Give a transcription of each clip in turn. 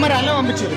మరి అలా పంపించారు.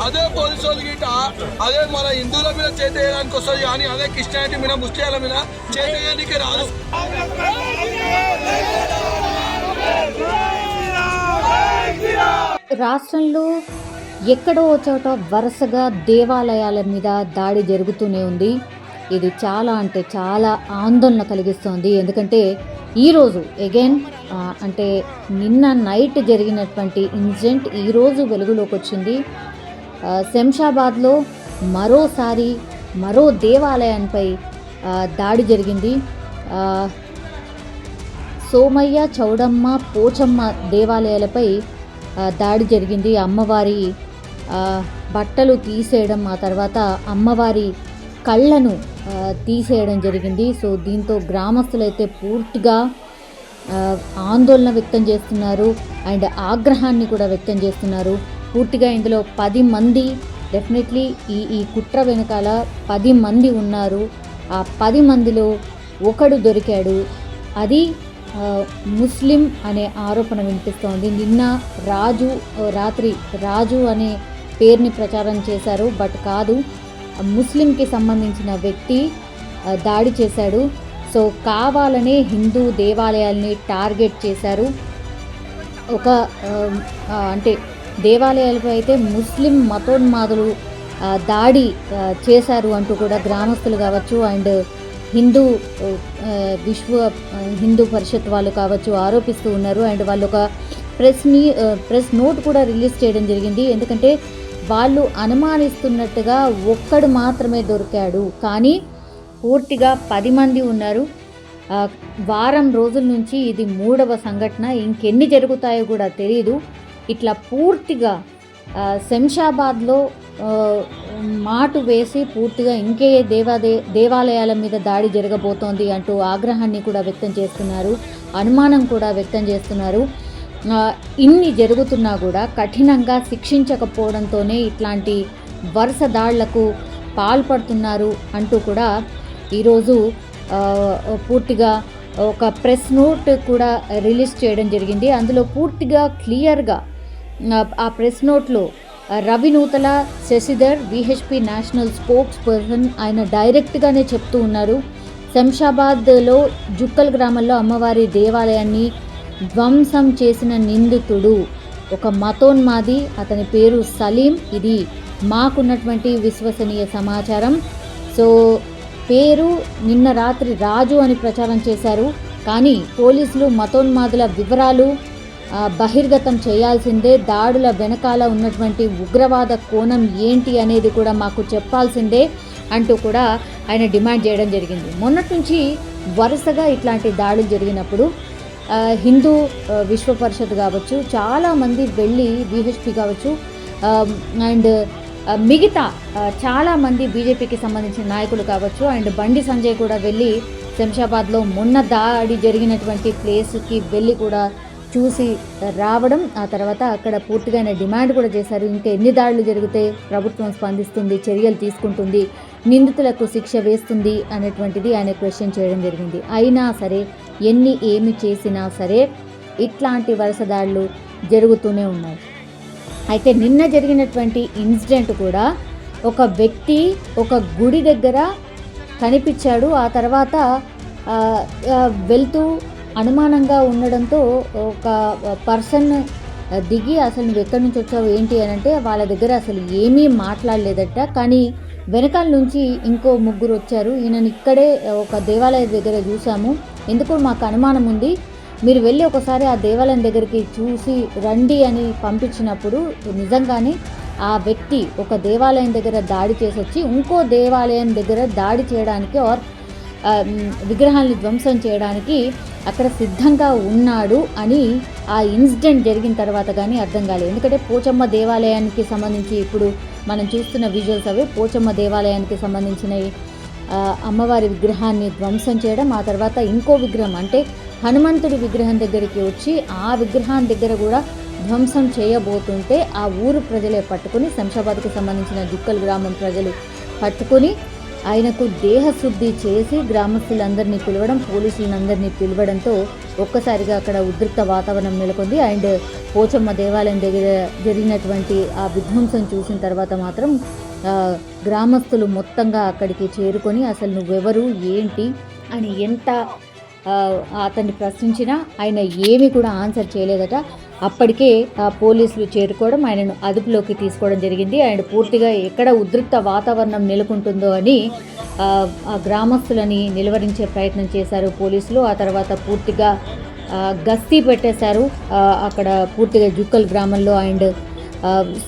అదే పోలీసు వాళ్ళు గిట అదే మన హిందువుల మీద చేతేయడానికి వస్తుంది, కానీ అదే క్రిస్టియానిటీ మీద ముస్లింల మీద చేతేయడానికి రాదు. రాష్ట్రంలో ఎక్కడో చోట వరుసగా దేవాలయాల మీద దాడి జరుగుతూనే ఉంది. ఇది చాలా అంటే చాలా ఆందోళన కలిగిస్తోంది. ఎందుకంటే ఈరోజు అగైన్ అంటే నిన్న నైట్ జరిగినటువంటి ఇన్సిడెంట్ ఈరోజు వెలుగులోకి వచ్చింది. శంషాబాద్లో మరోసారి మరో దేవాలయంపై దాడి జరిగింది. సోమయ్య, చౌడమ్మ, పోచమ్మ దేవాలయాలపై దాడి జరిగింది. అమ్మవారి బట్టలు తీసేయడం, ఆ తర్వాత అమ్మవారి కళ్ళను తీసేయడం జరిగింది. సో దీంతో గ్రామస్తులైతే పూర్తిగా ఆందోళన వ్యక్తం చేస్తున్నారు అండ్ ఆగ్రహాన్ని కూడా వ్యక్తం చేస్తున్నారు. పూర్తిగా ఇందులో 10 మంది డెఫినెట్లీ ఈ కుట్ర వెనకాల 10 మంది ఉన్నారు. ఆ 10 మందిలో ఒకడు దొరికాడు, అది ముస్లిం అనే ఆరోపణ వినిపిస్తోంది. నిన్న రాత్రి రాజు అనే పేరుని ప్రచారం చేశారు, బట్ కాదు, ముస్లింకి సంబంధించిన వ్యక్తి దాడి చేశాడు. సో కావాలనే హిందూ దేవాలయాల్ని టార్గెట్ చేశారు. అంటే దేవాలయాలపై అయితే ముస్లిం మతోన్మాదులు దాడి చేశారు అంటూ కూడా గ్రామస్తులు కావచ్చు అండ్ విశ్వ హిందూ పరిషత్ వాళ్ళు కావచ్చు ఆరోపిస్తూ ఉన్నారు. అండ్ వాళ్ళు ఒక ప్రెస్ నోట్ కూడా రిలీజ్ చేయడం జరిగింది. ఎందుకంటే వాళ్ళు అనుమానిస్తున్నట్టుగా ఒక్కడు మాత్రమే దొరికాడు, కానీ పూర్తిగా 10 మంది ఉన్నారు. వారం రోజుల నుంచి ఇది 3వ సంఘటన, ఇంకెన్ని జరుగుతాయో కూడా తెలియదు. ఇట్లా పూర్తిగా శంషాబాద్లో మాటు వేసి పూర్తిగా ఇంకే దేవాలయాల మీద దాడి జరగబోతోంది అంటూ ఆగ్రహాన్ని కూడా వ్యక్తం చేస్తున్నారు, అనుమానం కూడా వ్యక్తం చేస్తున్నారు. ఇన్ని జరుగుతున్నా కూడా కఠినంగా శిక్షించకపోవడంతోనే ఇట్లాంటి వరుస దాడులకు పాల్పడుతున్నారు అంటూ కూడా ఈరోజు పూర్తిగా ఒక ప్రెస్ నోట్ కూడా రిలీజ్ చేయడం జరిగింది. అందులో పూర్తిగా క్లియర్గా ఆ ప్రెస్ నోట్లో Ravi Nuthala Sasidhar VHP national spokesperson ఆయన డైరెక్ట్గానే చెప్తూ ఉన్నారు, శంషాబాద్లో జుక్కల్ గ్రామంలో అమ్మవారి దేవాలయాన్ని ధ్వంసం చేసిన నిందితుడు ఒక మతోన్మాది, అతని పేరు సలీం. ఇది మాకున్నటువంటి విశ్వసనీయ సమాచారం. సో పేరు నిన్న రాత్రి రాజు అని ప్రచారం చేశారు, కానీ పోలీసులు మతోన్మాదుల వివరాలు బహిర్గతం చేయాల్సిందే, దాడుల వెనకాల ఉన్నటువంటి ఉగ్రవాద కోణం ఏంటి అనేది కూడా మాకు చెప్పాల్సిందే అంటూ కూడా ఆయన డిమాండ్ చేయడం జరిగింది. మొన్నటి నుంచి వరుసగా ఇట్లాంటి దాడులు జరిగినప్పుడు హిందూ విశ్వ పరిషత్ కావచ్చు, చాలామంది వెళ్ళి విహెచ్పి కావచ్చు అండ్ మిగతా చాలామంది బీజేపీకి సంబంధించిన నాయకులు కావచ్చు అండ్ బండి సంజయ్ కూడా వెళ్ళి శంషాబాద్లో మొన్న దాడి జరిగినటువంటి ప్లేస్కి వెళ్ళి కూడా చూసి రావడం, ఆ తర్వాత అక్కడ పూర్తిగా ఆయన డిమాండ్ కూడా చేశారు, ఇంకా ఎన్ని దాడులు జరిగితే ప్రభుత్వం స్పందిస్తుంది, చర్యలు తీసుకుంటుంది, నిందితులకు శిక్ష వేస్తుంది అనేటువంటిది ఆయన క్వశ్చన్ చేయడం జరిగింది. అయినా సరే ఏమి చేసినా సరే ఇట్లాంటి వరుస దాడులు జరుగుతూనే ఉన్నాయి. అయితే నిన్న జరిగినటువంటి ఇన్సిడెంట్ కూడా ఒక వ్యక్తి ఒక గుడి దగ్గర కనిపించాడు, ఆ తర్వాత వెళ్తూ అనుమానంగా ఉండడంతో ఒక పర్సన్ దిగి అసలు నువ్వు ఎక్కడి నుంచి వచ్చావు ఏంటి అని అంటే వాళ్ళ దగ్గర అసలు ఏమీ మాట్లాడలేదట. కానీ వెనకాల నుంచి ఇంకో ముగ్గురు వచ్చారు, ఈయనని ఇక్కడే ఒక దేవాలయం దగ్గర చూసాము, ఎందుకు మాకు అనుమానం ఉంది, మీరు వెళ్ళి ఒకసారి ఆ దేవాలయం దగ్గరికి చూసి రండి అని పంపించినప్పుడు నిజంగానే ఆ వ్యక్తి ఒక దేవాలయం దగ్గర దాడి చేసి వచ్చి ఇంకో దేవాలయం దగ్గర దాడి చేయడానికి ఆర్ విగ్రహాన్ని ధ్వంసం చేయడానికి అక్కడ సిద్ధంగా ఉన్నాడు అని ఆ ఇన్సిడెంట్ జరిగిన తర్వాత కానీ అర్థం కాలేదు. ఎందుకంటే పోచమ్మ దేవాలయానికి సంబంధించి ఇప్పుడు మనం చూస్తున్న విజువల్స్ అవి పోచమ్మ దేవాలయానికి సంబంధించిన అమ్మవారి విగ్రహాన్ని ధ్వంసం చేయడం, ఆ తర్వాత ఇంకో విగ్రహం అంటే హనుమంతుడి విగ్రహం దగ్గరికి వచ్చి ఆ విగ్రహం దగ్గర కూడా ధ్వంసం చేయబోతుంటే ఆ ఊరు ప్రజలే పట్టుకుని, శంషాబాద్కు సంబంధించిన జుక్కల్ గ్రామం ప్రజలు పట్టుకుని ఆయనకు దేహశుద్ధి చేసి గ్రామస్తులందరినీ పిలవడం, పోలీసులందరినీ పిలవడంతో ఒక్కసారిగా అక్కడ ఉద్రిక్త వాతావరణం నెలకొంది. అండ్ పోచమ్మ దేవాలయం దగ్గర జరిగినటువంటి ఆ విధ్వంసం చూసిన తర్వాత మాత్రం గ్రామస్తులు మొత్తంగా అక్కడికి చేరుకొని అసలు నువ్వెవరు ఏంటి అని ఎంత అతన్ని ప్రశ్నించినా ఆయన ఏమీ కూడా ఆన్సర్ చేయలేదట. అప్పటికే పోలీసులు చేరుకోవడం, ఆయనను అదుపులోకి తీసుకోవడం జరిగింది. అండ్ పూర్తిగా ఎక్కడ ఉద్రిక్త వాతావరణం నెలకొంటుందో అని ఆ గ్రామస్తులని నిలువరించే ప్రయత్నం చేశారు పోలీసులు. ఆ తర్వాత పూర్తిగా గస్తీ పెట్టేశారు అక్కడ పూర్తిగా జుక్కల్ గ్రామంలో. అండ్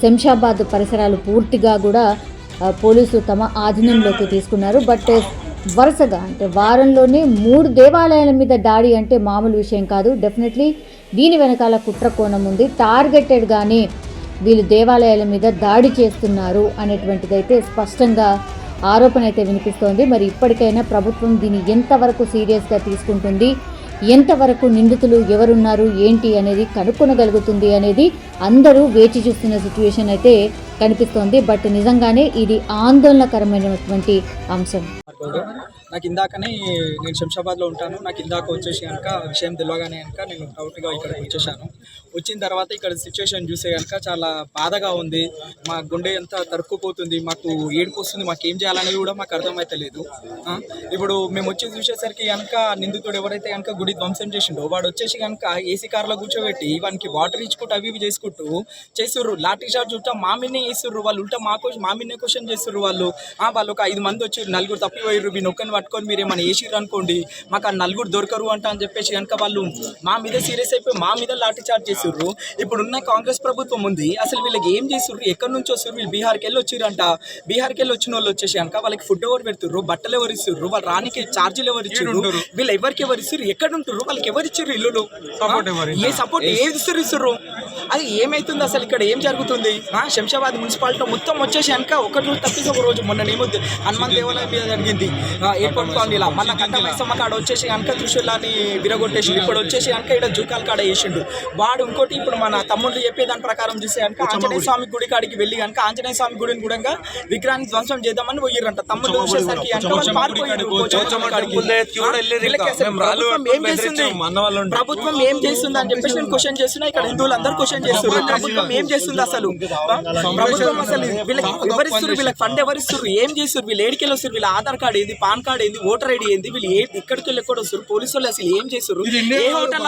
శంషాబాద్ పరిసరాలు పూర్తిగా కూడా పోలీసులు తమ ఆధీనంలోకి తీసుకున్నారు. బట్ వరుసగా అంటే వారంలోనే 3 దేవాలయాల మీద దాడి అంటే మామూలు విషయం కాదు. డెఫినెట్లీ దీని వెనకాల కుట్ర కోణం ఉంది, టార్గెటెడ్గానే వీళ్ళు దేవాలయాల మీద దాడి చేస్తున్నారు అనేటువంటిదైతే స్పష్టంగా ఆరోపణ అయితే వినిపిస్తోంది. మరి ఇప్పటికైనా ప్రభుత్వం దీన్ని ఎంతవరకు సీరియస్గా తీసుకుంటుంది, ఎంతవరకు నిందితులు ఎవరున్నారు ఏంటి అనేది కనుక్కొనగలుగుతుంది అనేది అందరూ వేచి చూస్తున్న సిచ్యువేషన్ అయితే కనిపిస్తోంది. బట్ నిజంగానే ఇది ఆందోళనకరమైనటువంటి అంశం. నాకు ఇందాకనే నేను శంషాబాద్లో ఉంటాను, నాకు ఇందాక వచ్చేసి కనుక విషయం తెలియగానే కనుక నేను డౌట్గా ఇక్కడికి వచ్చేసాను. వచ్చిన తర్వాత ఇక్కడ సిచ్యువేషన్ చూసే కనుక చాలా బాధగా ఉంది, మా గుండె అంతా తరుక్కుపోతుంది, మాకు ఏడుపు వస్తుంది, మాకు ఏం చేయాలనేది కూడా మాకు అర్థమైతలేదు. ఇప్పుడు మేము వచ్చి చూసేసరికి కనుక నిందితుడు ఎవరైతే కనుక గుడి ధ్వంసం చేసిండో వాడు వచ్చేసి కనుక ఏసీ కార్లో కూర్చోబెట్టి వానికి వాటర్ ఇచ్చుకుంటూ అవి ఇవి చేసుకుంటూ చేస్తుర్రు, లాఠీ చార్జ్ ఉంటా మా మీదనే వేస్తుర్రు, వాళ్ళు ఉంటా మా మీదనే క్వశ్చన్ చేస్తుర్రు. వాళ్ళు ఒక 5 మంది వచ్చి 4 తప్పిపోయారు, మీ నొక్కని పట్టుకొని మీరు ఏమైనా వేసిర్రు అనుకోండి, మాకు ఆ 4 దొరకరు అంట అని చెప్పేసి కనుక వాళ్ళు మా మీద సీరియస్ అయిపోయి మా మీద లాఠీ చార్జ్ చేస్తుర్రు. ఇప్పుడున్న కాంగ్రెస్ ప్రభుత్వం ఉంది, అసలు వీళ్ళకి ఏం చేస్తుర్రు, ఎక్కడి నుంచి వస్తుర్రు, వీళ్ళు బీహార్కి వెళ్ళి వచ్చిర్రంట. బీహార్కి వెళ్ళి వచ్చిన వాళ్ళు వచ్చేసి కనుక వాళ్ళకి ఫుడ్ ఎవరు పెడుతుర్రు, బట్టలు ఎవరు ఇస్తుర్రు, వాళ్ళ రానికి ఛార్జీలు ఎవరు ఇచ్చారు, వీళ్ళు ఎవరికి ఎవరు ఇస్తారు, ఎక్కడ ఉంటుర్రు, వాళ్ళకి ఎవరు ఇచ్చారు, ఇల్లులు ఏ సపోర్ట్ ఏది ఇస్తుర్రు. అది ఏమైతుంది అసలు ఇక్కడ ఏం జరుగుతుంది? శంషాబాద్ మున్సిపాలిటీ మొత్తం వచ్చేసి కనుక ఒకటి రోజు తప్పిసి ఒక రోజు మొన్న ఏమొద్దు హనుమాన్ దేవాలయం మీద జరిగింది ఎయిర్పోర్ట్ కాలనీలా, మళ్ళీ కట్టమైసమ్మ కాడ వచ్చేసి కనుక త్రిశూలాన్ని విరగొట్టేసి ఇప్పుడు వచ్చేసి కనుక ఇక్కడ జూకాల కాడ వేసిండు వాడు. ఇంకోటి ఇప్పుడు మన తమ్ముళ్ళు చెప్పే దాని ప్రకారం చూస్తే కనుక ఆంజనేయ స్వామి గుడి కాడికి వెళ్ళి కనుక ఆంజనేయ స్వామి గుడిని కూడా విగ్రహాన్ని ధ్వంసం చేద్దామని పోయిర్రంట. తమ్ముళ్ళు చూసేసరికి ప్రభుత్వం ఏం చేస్తుంది అని చెప్పేసి నేను క్వశ్చన్ చేస్తున్నా. ఇక్కడ హిందువులు అందరూ క్వశ్చన్ చేస్తున్నారు, ప్రభుత్వం ఏం చేస్తుంది అసలు, ప్రభుత్వం అసలు వీళ్ళకి ఎవరిస్తారు, వీళ్ళకి ఫండ్ ఎవరిస్తారు, ఏం చేస్తారు, వీళ్ళు ఏడికెళ్ళి వస్తారు, వీళ్ళ ఆధార్ కార్డు ఏంది, పాన్ కార్డు ఏంది, ఓటర్ ఐడి ఏంది, వీళ్ళు ఎక్కడికి వెళ్ళి ఎక్కడ వస్తారు, పోలీసు వాళ్ళు అసలు ఏం చేస్తారు, ఏ హోటల్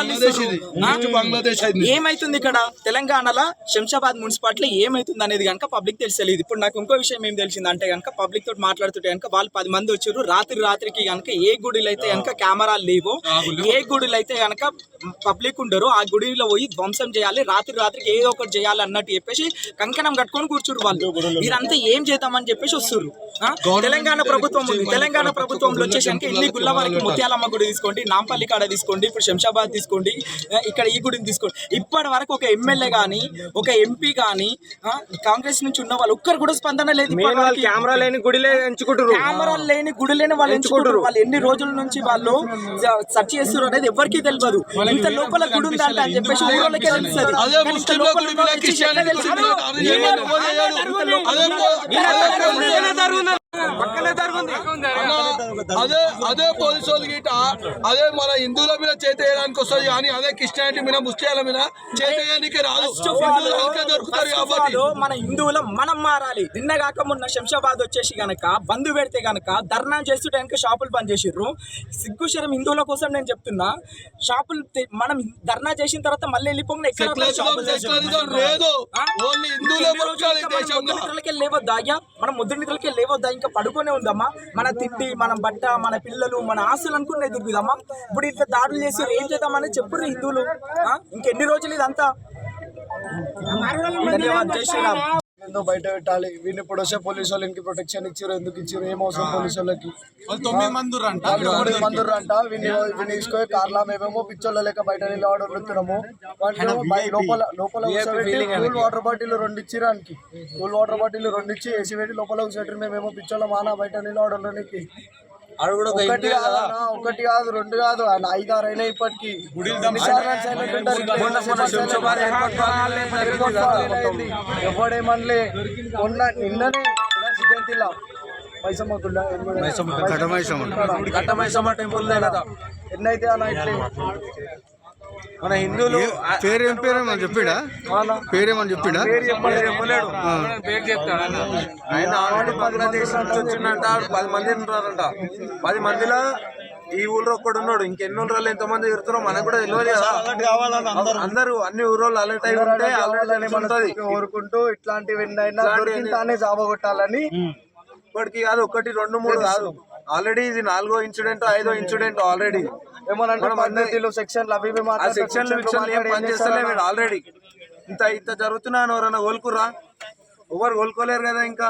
ఏమైతుంది ఇక్కడ తెలంగాణలో శంషాబాద్ మున్సిపాలిటీలో ఏమైతుంది అనేది కనుక పబ్లిక్ తెలియదు. ఇప్పుడు నాకు ఇంకో విషయం ఏం తెలిసిందంటే కనుక పబ్లిక్ తోటి మాట్లాడుతుంటే కనుక వాళ్ళు 10 మంది వచ్చారు, రాత్రికి కనుక ఏ గుడిలో అయితే కనుక కెమెరాలు లేవో, ఏ గుడిలో అయితే కనుక పబ్లిక్ ఉండరు ఆ గుడిలో పోయి ధ్వంసం చేయాలి, రాత్రికి ఏదో ఒకటి చేయాలి అన్నట్టు చెప్పేసి కంకణం కట్టుకొని కూర్చురు వాళ్ళు. ఇదంతా ఏం చేద్దామని చెప్పేసి వస్తుర్రు. తెలంగాణ ప్రభుత్వం ఉంది, తెలంగాణ ప్రభుత్వంలో వచ్చేసి కనుక ఇల్లి గుళ్ళ వారికి ముత్యాలమ్మ గుడి తీసుకోండి, నాంపల్లి కాడ తీసుకోండి, ఇప్పుడు శంషాబాద్ తీసుకోండి, ఇక్కడ ఈ గుడిని తీసుకోండి. ఇప్పటి వరకు ఒక ఎమ్మెల్యే కానీ ఒక ఎంపీ కానీ కాంగ్రెస్ నుంచి ఉన్న వాళ్ళు ఒక్కరు కూడా స్పందన లేదు. కెమెరా లేని గుడిలే ఎంచుకుంటారు, కెమెరాలు లేని గుడి లేని వాళ్ళు ఎంచుకుంటారు. వాళ్ళు ఎన్ని రోజుల నుంచి వాళ్ళు సెర్చ్ చేస్తారు అనేది ఎవరికి తెలియదు. ఇంత లోపల గుడి ఉందంట అని చెప్పేసి ఊళ్ళకే తెలుస్తుంది. అదే పోలీసు వాళ్ళు గిట అదే మన హిందువుల మీద చేతేయడానికి వస్తుంది కానీ అదే క్రిస్టియానిటీ మీద ముస్లింల మీద చేతేయడానికి రాదు. దొరుకుతారు కాబట్టి మన హిందువులు మనం మారాలి. నిన్నగాక మొన్న శంషాబాద్ వచ్చేసి గనక బంద్ పెడితే గనక ధర్నా చేస్తుంటే కనుక షాపులు బంద్ చేసిర్రు. సిగ్గుశరం హిందువుల కోసం నేను చెప్తున్నా. షాపులు మనం ధర్నా చేసిన తర్వాత మళ్ళీ వెళ్ళిపోయిన లేవద్దా అయ్యా, మనం ముద్దు నిద్రలకే లేవద్దా? ఇంకా పడుకునే ఉందమ్మా. మన తిండి, మన బట్ట, మన పిల్లలు, మన ఆస్తులు అనుకునే ఎదురుదామా? ఇప్పుడు ఇంత దాడులు చేసి ఏం చేద్దామని చెప్పుర్రు హిందువులు. ఇంకెన్ని రోజులు ఇదంతా? ధన్యవాదాలు. జై శ్రీరామ్. బయట పెట్టాలి. వీళ్ళు ఇప్పుడు వస్తే పోలీసు వాళ్ళకి ప్రొటెక్షన్ ఇచ్చారు. ఎందుకు ఇచ్చారు? ఏం అవసరం పోలీసు వాళ్ళకి? 9 మంది అంట. వీళ్ళు తీసుకొని కార్లా మేమేమో పిచ్చోళ్ళ లెక్క బయట నిలబడి వదులుతున్నాము. లోపల కూల్ వాటర్ బాటిల్ 2 ఇచ్చిరానికి. కూల్ వాటర్ బాటిల్ 2 ఇచ్చి ఏసీ పెట్టి లోపల కూర్చోటి మేమేమో పిచ్చోళ్ళ మాన బయట నిలబడడానికి. ఒకటి కాదు 2 కాదు 5, 6 అయినా ఇప్పటికి. ఎవడేమనలే. నిన్ననే సిద్ధంతిలా మైసమ్మ టెంపుల్ ఎన్నైతే అలా ఇట్లే మన హిందువులు పేరేమని చెప్పాడా? పేరేమని చెప్పాడా? చెప్పలేడు. పేరు చెప్తాడు ఆయన. ఆల్రెడీ బంగ్లాదేశ్ నుంచి వచ్చిందంట. 10 మంది ఉన్నారంట. 10 మందిలో ఈ ఊళ్ళో ఒక్కడున్నాడు. ఇంకెన్ని ఊళ్ళో ఎంతమంది తిరుగుతారో మనకు కూడా తెలియదు కదా. అందరూ అన్ని ఊళ్ళో అలర్ట్ అయి ఉంటే అలర్ట్ కోరుకుంటూ ఇట్లాంటివి ఎన్నైనా జాబగొట్టాలని. ఇప్పటికి కాదు 1, 2, 3 కాదు. ఆల్రెడీ ఇది 4వ ఇన్సిడెంట్ 5వ ఇన్సిడెంట్. ఆల్రెడీ ఏమోనంటే సెక్షన్లు అవి పనిచేస్తలే. ఆల్రెడీ ఇంత జరుగుతున్నాను. ఎవరన్నా కోలుకుర్రా? ఎవరు కోలుకోలేరు కదా. ఇంకా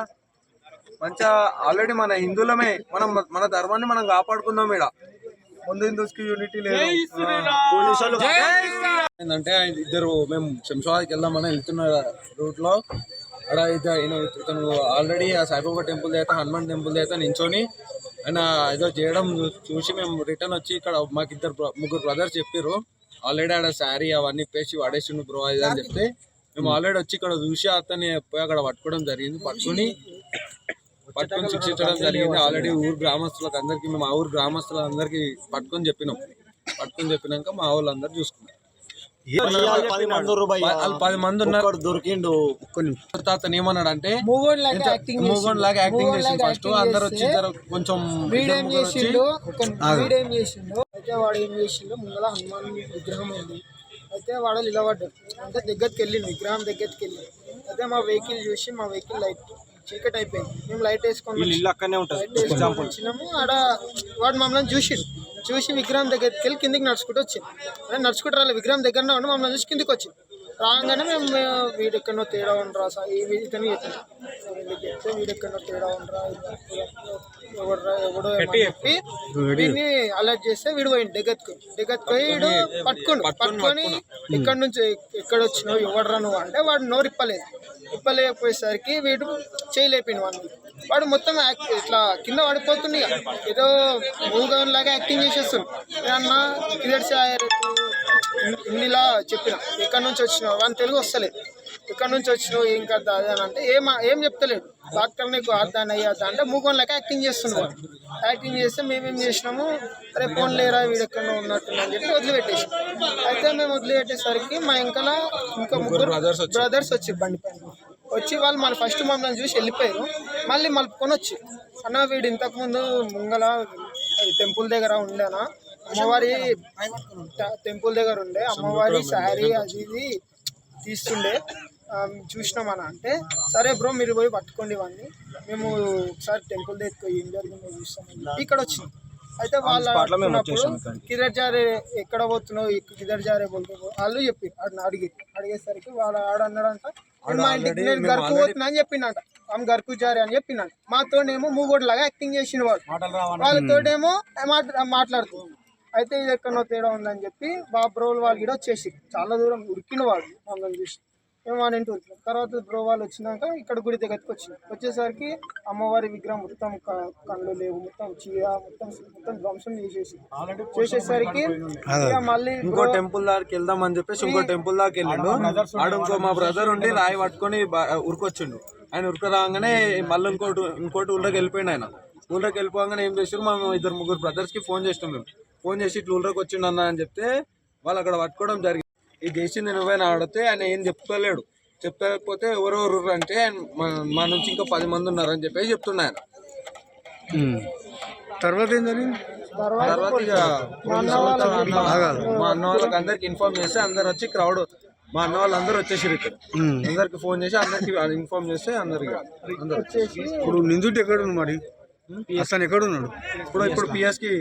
మంచిగా ఆల్రెడీ మన హిందువులమే. మన ధర్మాన్ని మనం కాపాడుకుందాం. ఇక్కడ ముందు హిందూస్కి యూనిటీ లేదు. ఏంటంటే ఇద్దరు మేము శంషాబాద్కి వెళ్దామని వెళ్తున్న రూట్లో అక్కడ ఇతను ఆల్రెడీ ఆ సాయిబాబా టెంపుల్ దగ్గర హనుమాన్ టెంపుల్ దగ్గర నించొని ఆయన ఏదో చేయడం చూసి మేము రిటర్న్ వచ్చి ఇక్కడ మాకు 2 బ్రదర్స్ చెప్పారు. ఆల్రెడీ ఆడ శారీ అవన్నీ ఇప్పేసి వాడేసిండు బ్రో అది అని చెప్తే మేము ఆల్రెడీ వచ్చి ఇక్కడ చూసి అతన్ని పోయి అక్కడ పట్టుకోవడం జరిగింది. పట్టుకొని శిక్షించడం జరిగింది. ఆల్రెడీ ఊరు గ్రామస్తులకు అందరికీ మేము ఆ ఊరు గ్రామస్తులందరికీ పట్టుకొని చెప్పినాక మా వాళ్ళందరూ చూసుకున్నారు. 10 మంది ఉన్నారు. దొరికిండు. అతను ఏమన్నాడు అంటే మూగోన్ లాగా యాక్టింగ్ చేసి ఫస్ట్ అందరు వచ్చి కొంచెం వీడేం చేసిండు. అయితే వాడు ఏం చేసిండు, ముందర హనుమాన్ విగ్రహం ఉంది. అయితే వాడు నిలబడ్డాడు. అంటే దగ్గరికి వెళ్ళింది, విగ్రహం దగ్గరికి వెళ్ళి. అయితే మా వెహికల్ చూసి మా వెహికల్ లైట్ చీకటి అయిపోయింది. మేము లైట్ వేసుకొని వచ్చినాము. ఆడ వాడు మమ్మల్ని చూసి విగ్రహం దగ్గరికి వెళ్ళి కిందికి నడుచుకుంటూ వచ్చింది. అంటే నడుచుకుంటూ రాలేదు, విగ్రహం దగ్గరనే ఉండి మమ్మల్ని చూసి కిందికి వచ్చింది. రాగానే మేము వీడెక్కడో తేడా ఉండరా సార్ ఇతని చెప్తే వీడెక్కడో తేడా ఉండరా ఎవడో చెప్పి వీడిని అలర్ట్ చేస్తే వీడు పోయింది దగ్గరికి పోయి వీడు పట్టుకొని ఇక్కడ నుంచి ఎక్కడ వచ్చినావు ఎవడరా నువ్వు అంటే వాడు ఇప్పలేకపోయేసరికి వీడు చేయలేపిండు వాడు మొత్తం ఇట్లా కింద పడిపోతుంది. ఏదో మూగన్ లాగా యాక్టింగ్ చేసేస్తుంది. అన్న కిదర్ ఇన్నిలా చెప్పిన ఎక్కడి నుంచి వచ్చినావు అని తెలుగు వస్తలేదు. ఎక్కడి నుంచి వచ్చినావు ఏం కదా అది అని అంటే ఏం చెప్తలేడు. డాక్టర్ నీకు అర్థాన్ని అయ్యాదా అంటే మూగోన్ లెక్క యాక్టింగ్ చేస్తున్నాడు. యాక్టింగ్ చేస్తే మేమేం చేసినాము, అరే ఫోన్ లేరా వీడెక్కడో ఉన్నట్టు అని చెప్పి వదిలిపెట్టేసాం. అయితే మేము వదిలిపెట్టేసరికి మా ఇంకా 3 బ్రదర్స్ వచ్చి బండి పైన వచ్చి వాళ్ళు మన ఫస్ట్ మమ్మల్ని చూసి వెళ్ళిపోయారు. మళ్ళీ మలుపుకొని వచ్చి అన్న వీడు ఇంతకుముందు ముంగల టెంపుల్ దగ్గర ఉండేనా, అమ్మవారి టెంపుల్ దగ్గర ఉండే అమ్మవారి శారీ అది ఇది తీస్తుండే చూసినామని అంటే, సరే బ్రో మీరు పోయి పట్టుకోండి ఇవన్నీ, మేము ఒకసారి టెంపుల్ దగ్గర ఏం జరిగిందో చూస్తామని ఇక్కడ వచ్చినాం. అయితే వాళ్ళు కిదర్ జారే ఎక్కడ పోతున్నావు కిదర్ జారే పోతున్నావు వాళ్ళు చెప్పి అడిగేసరికి వాడు ఆడన్నాడంట మా ఇంటికి నేను గరుకు పోతున్నా అని చెప్పిండంట. ఆమె గరుకు జారే అని చెప్పిండంట. మాతోనేమో మూగోడు లాగా యాక్టింగ్ చేసిన వాడు, వాళ్ళతోటేమో మాట్లాడుతుంది. అయితే ఇది ఎక్కడో తేడా ఉందని చెప్పి బ్రోలు వాళ్ళు కూడా వచ్చేసి చాలా దూరం ఉరికిన వాడు మమ్మల్ని చూసి మేము వాళ్ళ ఇంటి ఉరికినాం. తర్వాత బ్రో వాళ్ళు వచ్చినాక ఇక్కడ గుడి దగ్గరికి వచ్చేసరికి అమ్మవారి విగ్రహం మొత్తం కళ్ళు లేవు, మొత్తం చీర మొత్తం ధ్వంసం చేసేసరికి మళ్ళీ ఇంకో టెంపుల్ దానికి వెళ్దాం అని చెప్పేసి ఇంకో టెంపుల్ దాకా వెళ్ళిండు. ఆడు ఇంకో మా బ్రదర్ ఉండి రాయి పట్టుకొని ఉరికొచ్చిండు. ఆయన ఉరికి రాగానే మళ్ళీ ఇంకోటి ఊళ్ళోకి వెళ్ళిపోయిండు. ఆయన ఊళ్ళోకి వెళ్ళిపోగానే ఏం చేసారు, మేము 2-3 బ్రదర్స్కి ఫోన్ చేసినాం. మేము ఫోన్ చేసి ఇట్లా ఊళ్ళోకి వచ్చిండన్నా అని చెప్తే వాళ్ళు అక్కడ పట్టుకోవడం జరిగింది. ఇది చేసింది నువ్వేనా అడిగితే ఆయన ఏం చెప్పుకోలేడు. చెప్పకపోతే ఎవరెవరు అంటే మా నుంచి ఇంకా 10 మంది ఉన్నారని చెప్పేసి చెప్తున్నా ఆయన. తర్వాత ఏం జరిగింది? తర్వాత ఇక మా అన్న వాళ్ళకి అందరికి ఇన్ఫార్మ్ చేస్తే అందరు వచ్చి క్రౌడ్, మా అన్న వాళ్ళు అందరూ వచ్చేసారు ఇక్కడ. అందరికి ఫోన్ చేసి అందరికి ఇన్ఫార్మ్ చేస్తే అందరు వచ్చేసి. ఇప్పుడు నిందితుడు ఎక్కడున్నాడు మరి? అసలు ఎక్కడున్నాడు? ఇప్పుడు పిఎస్కి